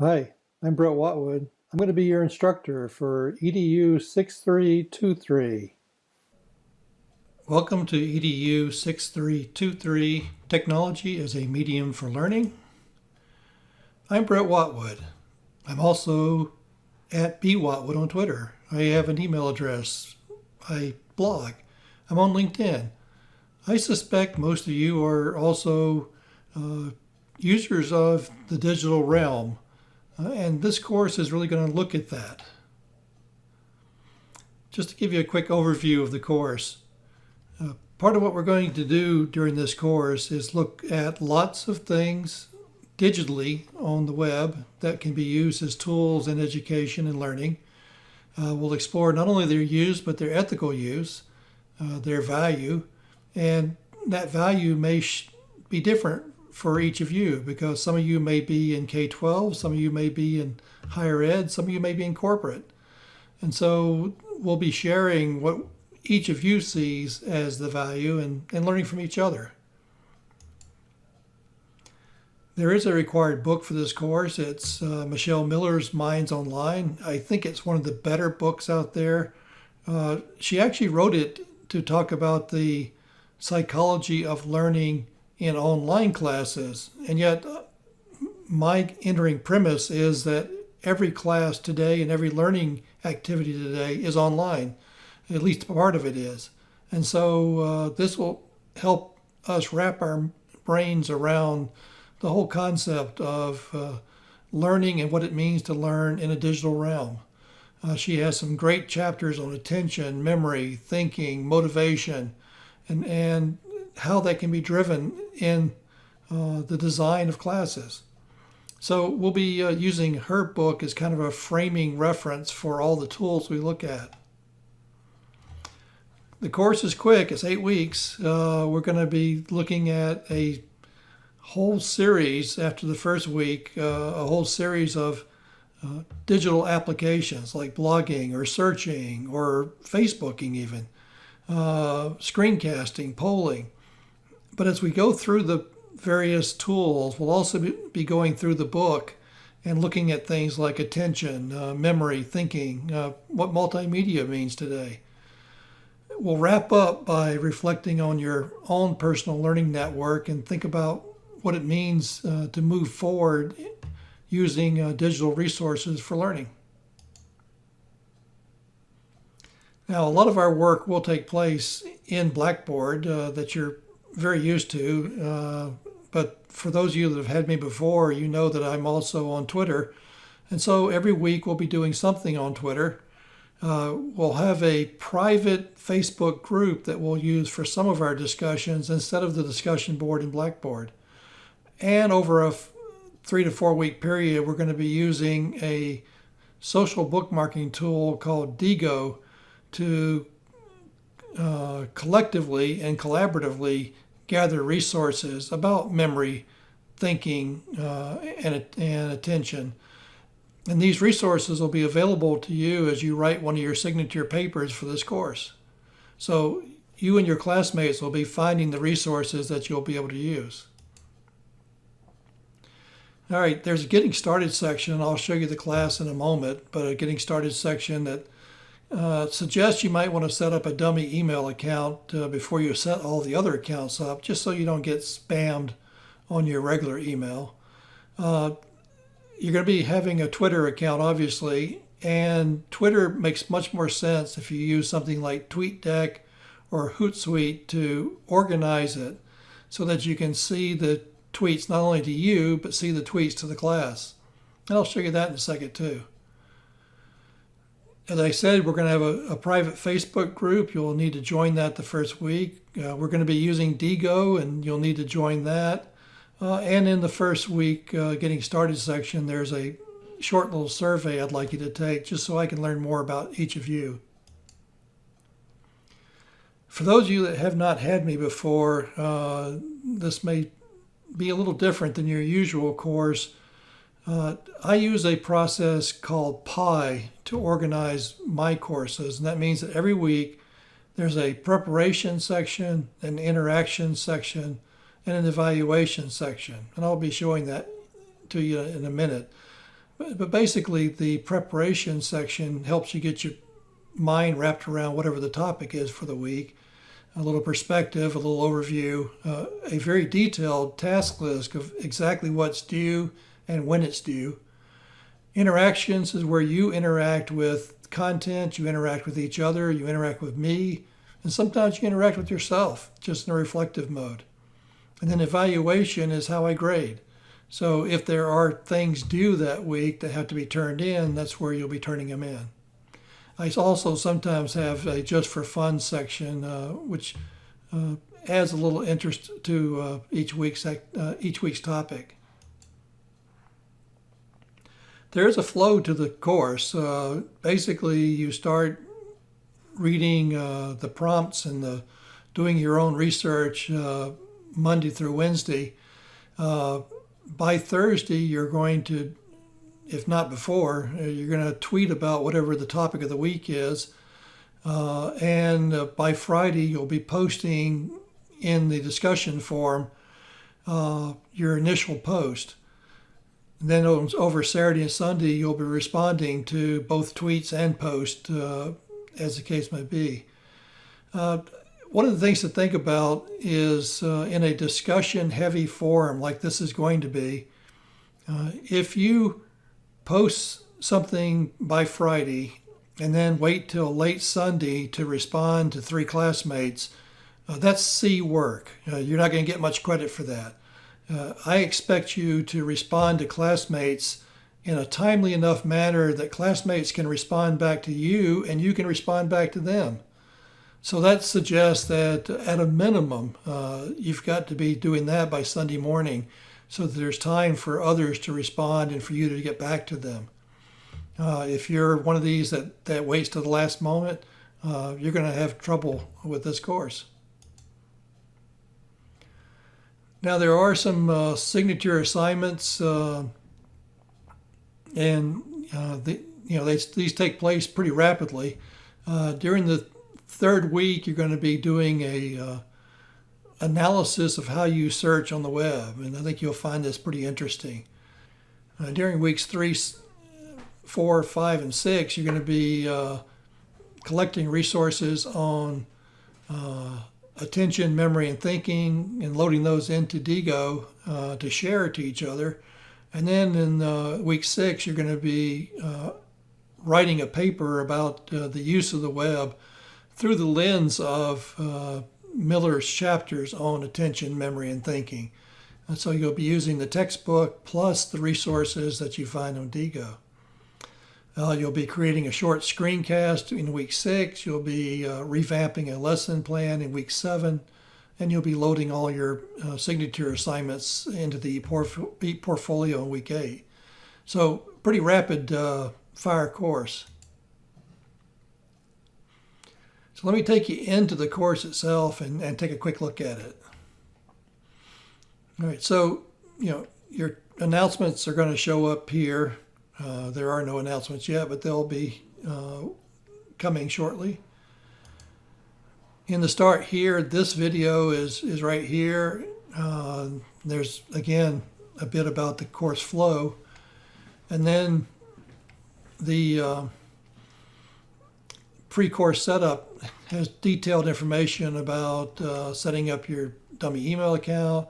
Hi, I'm Brett Watwood. I'm going to be your instructor for EDU6323. Welcome to EDU6323 Technology as a Medium for Learning. I'm Brett Watwood. I'm also at bwatwood on Twitter. I have an email address. I blog. I'm on LinkedIn. I suspect most of you are also users of the digital realm, and this course is really going to look at that. Just to give you a quick overview of the course, part of what we're going to do during this course is look at lots of things digitally on the web that can be used as tools in education and learning. We'll explore not only their use, but their ethical use, their value, and that value may be different for each of you because some of you may be in K-12, some of you may be in higher ed, some of you may be in corporate. And so we'll be sharing what each of you sees as the value and learning from each other. There is a required book for this course. It's Michelle Miller's Minds Online. I think it's one of the better books out there. She actually wrote it to talk about the psychology of learning in online classes. And yet, my entering premise is that every class today and every learning activity today is online. At least part of it is. And so this will help us wrap our brains around the whole concept of learning and what it means to learn in a digital realm. She has some great chapters on attention, memory, thinking, motivation, and how that can be driven in the design of classes. So we'll be using her book as kind of a framing reference for all the tools we look at. The course is quick. It's 8 weeks. We're going to be looking at a whole series after the first week, a whole series of digital applications like blogging or searching or Facebooking even, screencasting, polling. But as we go through the various tools, we'll also be going through the book and looking at things like attention, memory, thinking, what multimedia means today. We'll wrap up by reflecting on your own personal learning network and think about what it means to move forward using digital resources for learning. Now, a lot of our work will take place in Blackboard that you're very used to, but for those of you that have had me before, you know that I'm also on Twitter. And so every week we'll be doing something on Twitter. We'll have a private Facebook group that we'll use for some of our discussions instead of the discussion board in Blackboard. And over a 3 to 4 week period, we're going to be using a social bookmarking tool called Digo to collectively and collaboratively gather resources about memory, thinking, and attention. And these resources will be available to you as you write one of your signature papers for this course. So you and your classmates will be finding the resources that you'll be able to use. All right, there's a getting started section. I'll show you the class in a moment, but a getting started section that suggests you might want to set up a dummy email account before you set all the other accounts up, just so you don't get spammed on your regular email. You're going to be having a Twitter account, obviously, and Twitter makes much more sense if you use something like TweetDeck or Hootsuite to organize it so that you can see the tweets not only to you, but see the tweets to the class. And I'll show you that in a second, too. As I said, we're going to have a private Facebook group. You'll need to join that the first week. We're going to be using Digo, and you'll need to join that. And in the first week getting started section, there's a short little survey I'd like you to take just so I can learn more about each of you. For those of you that have not had me before, this may be a little different than your usual course. I use a process called PI to organize my courses, and that means that every week there's a preparation section, an interaction section, and an evaluation section. And I'll be showing that to you in a minute. But basically, the preparation section helps you get your mind wrapped around whatever the topic is for the week. A little perspective, a little overview, a very detailed task list of exactly what's due and when it's due. Interactions is where you interact with content, you interact with each other, you interact with me, and sometimes you interact with yourself, just in a reflective mode. And then evaluation is how I grade. So if there are things due that week that have to be turned in, that's where you'll be turning them in. I also sometimes have a just for fun section, which adds a little interest to each week's topic. There is a flow to the course. Basically, you start reading the prompts and doing your own research Monday through Wednesday. By Thursday, you're going to, if not before, you're going to tweet about whatever the topic of the week is. And by Friday, you'll be posting in the discussion forum your initial post. And then over Saturday and Sunday, you'll be responding to both tweets and posts, as the case may be. One of the things to think about is in a discussion-heavy forum like this is going to be, if you post something by Friday and then wait till late Sunday to respond to 3 classmates, that's C work. You're not going to get much credit for that. I expect you to respond to classmates in a timely enough manner that classmates can respond back to you and you can respond back to them. So that suggests that at a minimum, you've got to be doing that by Sunday morning so that there's time for others to respond and for you to get back to them. If you're one of these that waits to the last moment, you're going to have trouble with this course. Now there are some signature assignments, and these take place pretty rapidly. During the third week, you're going to be doing a analysis of how you search on the web, and I think you'll find this pretty interesting. During weeks 3, 4, 5, and 6, you're going to be collecting resources on attention, memory, and thinking, and loading those into Digo to share to each other. And then in week 6, you're going to be writing a paper about the use of the web through the lens of Miller's chapters on attention, memory, and thinking. And so you'll be using the textbook plus the resources that you find on Digo. You'll be creating a short screencast in week 6. You'll be revamping a lesson plan in week 7. And you'll be loading all your signature assignments into the portfolio in week 8. So pretty rapid fire course. So let me take you into the course itself and take a quick look at it. All right, so your announcements are going to show up here. There are no announcements yet, but they'll be coming shortly. In the start here, this video is right here. There's, again, a bit about the course flow. And then the pre-course setup has detailed information about setting up your dummy email account.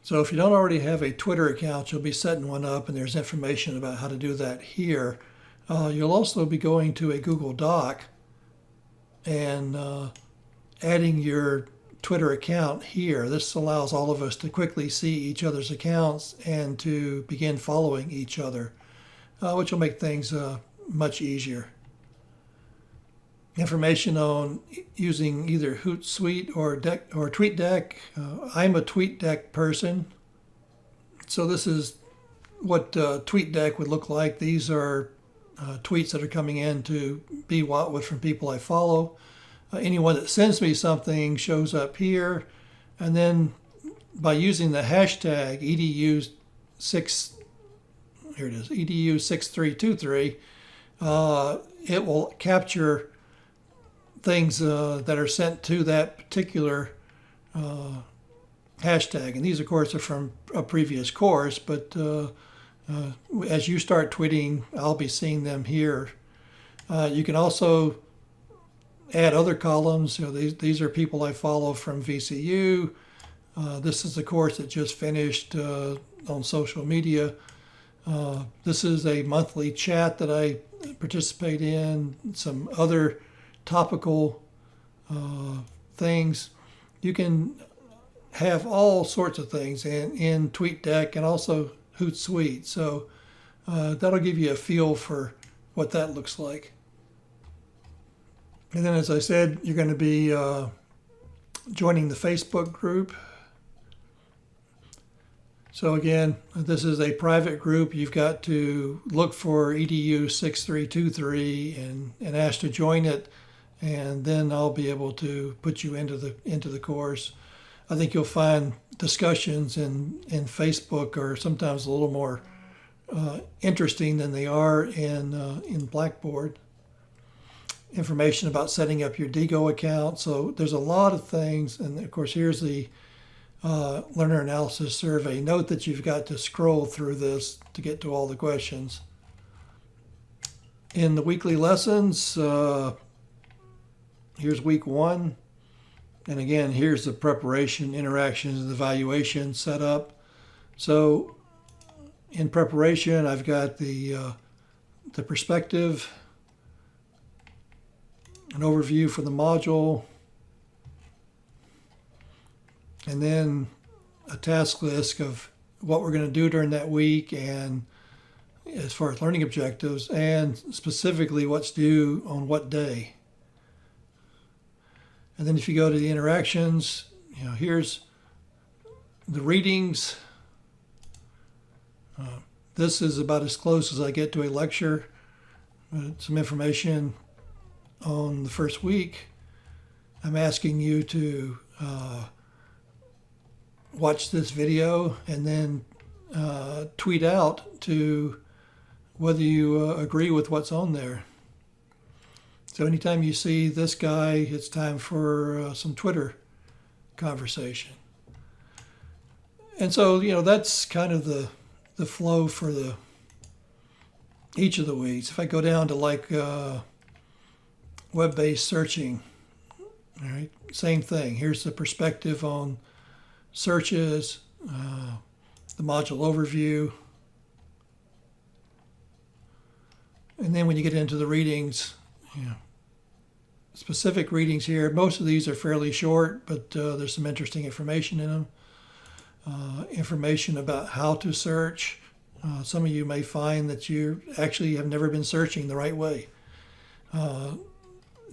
So if you don't already have a Twitter account, you'll be setting one up, and there's information about how to do that here. You'll also be going to a Google Doc and adding your Twitter account here. This allows all of us to quickly see each other's accounts and to begin following each other, which will make things much easier. Information on using either Hootsuite or TweetDeck. I'm a TweetDeck person, so this is what TweetDeck would look like. These are tweets that are coming in to be with from people I follow. Anyone that sends me something shows up here, and then by using the hashtag EDU6323, it will capture things that are sent to that particular hashtag. And these, of course, are from a previous course, but As you start tweeting, I'll be seeing them here. You can also add other columns. These are people I follow from VCU. This is the course that just finished on social media. This is a monthly chat that I participate in, some other topical things. You can have all sorts of things in TweetDeck and also Hootsuite. So that'll give you a feel for what that looks like. And then, as I said, you're going to be joining the Facebook group. So again, this is a private group. You've got to look for EDU6323 and ask to join it, and then I'll be able to put you into the course. I think you'll find discussions in Facebook are sometimes a little more interesting than they are in Blackboard. Information about setting up your DGO account. So there's a lot of things, and of course here's the learner analysis survey. Note that you've got to scroll through this to get to all the questions. In the weekly lessons, here's week 1. And again, here's the preparation, interactions, and evaluation set up. So in preparation, I've got the perspective, an overview for the module, and then a task list of what we're going to do during that week, and as far as learning objectives, and specifically what's due on what day. And then if you go to the interactions, here's the readings. This is about as close as I get to a lecture. Some information on the first week. I'm asking you to watch this video and then tweet out to whether you agree with what's on there. So anytime you see this guy, it's time for some Twitter conversation. And so, that's kind of the flow for each of the weeks. If I go down to web-based searching, all right, same thing. Here's the perspective on searches, the module overview. And then when you get into the readings, specific readings here. Most of these are fairly short, but there's some interesting information in them. Information about how to search. Some of you may find that you actually have never been searching the right way. The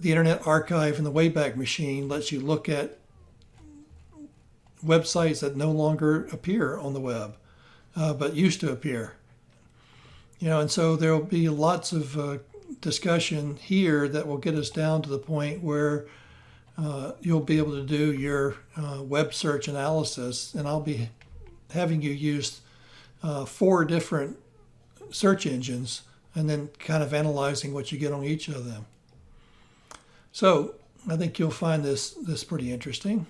Internet Archive in the Wayback Machine lets you look at websites that no longer appear on the web, but used to appear. And so there will be lots of discussion here that will get us down to the point where you'll be able to do your web search analysis, and I'll be having you use 4 different search engines and then kind of analyzing what you get on each of them. So I think you'll find this pretty interesting.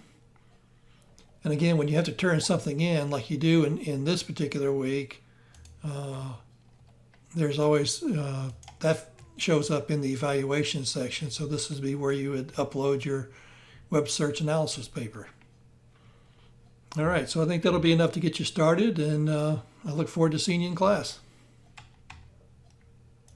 And again, when you have to turn something in like you do in this particular week, there's always that shows up in the evaluation section. So this would be where you would upload your web search analysis paper. All right, so I think that'll be enough to get you started, and I look forward to seeing you in class.